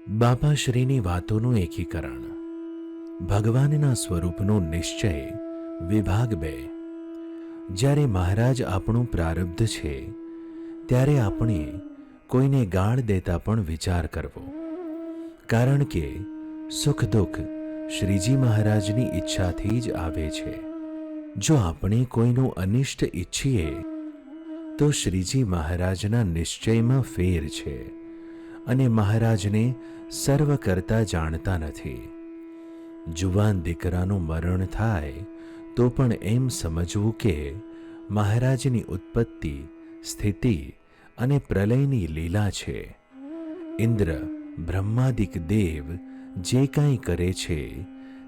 બાપાશ્રીની વાતોનું એકીકરણ, ભગવાનના સ્વરૂપનો નિશ્ચય, વિભાગ 2। જ્યારે મહારાજ આપણું પ્રારબ્ધ છે ત્યારે આપણે કોઈને ગાળ દેતા પણ વિચાર કરવો, કારણ કે સુખ દુઃખ શ્રીજી મહારાજની ઈચ્છાથી જ આવે છે। જો આપણે કોઈનું અનિષ્ટ ઈચ્છીએ તો શ્રીજી મહારાજના નિશ્ચયમાં ફેર છે અને મહારાજને સર્વ કરતા જાણતા નથી। જુવાન દીકરાનું મરણ થાય તો પણ એમ સમજવું કે મહારાજની ઉત્પત્તિ, સ્થિતિ અને પ્રલયની લીલા છે। ઇન્દ્ર, બ્રહ્માદિક દેવ જે કાંઈ કરે છે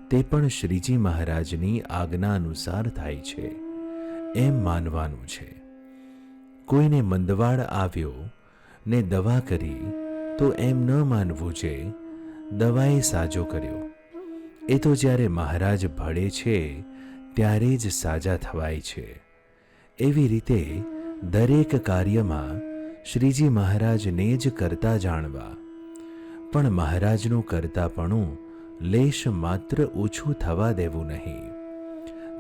તે પણ શ્રીજી મહારાજની આજ્ઞા અનુસાર થાય છે એમ માનવાનું છે। કોઈને મંદવાડ આવ્યો ને દવા કરી તો એમ ન માનવું જે દવાએ સાજો કર્યો, એ તો જ્યારે મહારાજ ભળે છે ત્યારે જ સાજા થવાય છે। એવી રીતે દરેક કાર્યમાં શ્રીજી મહારાજને જ કરતા જાણવા, પણ મહારાજનું કરતાપણું લેશ માત્ર ઓછું થવા દેવું નહીં।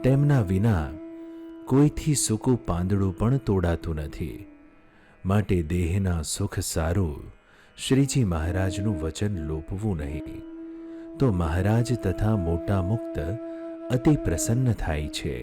તેમના વિના કોઈથી સૂકું પાંદડું પણ તોડાતું નથી, માટે દેહના સુખ સારું શ્રીજી મહારાજનું વચન લોપવું નહીં, તો મહારાજ તથા મોટા મુક્ત અતિ પ્રસન્ન થાય છે।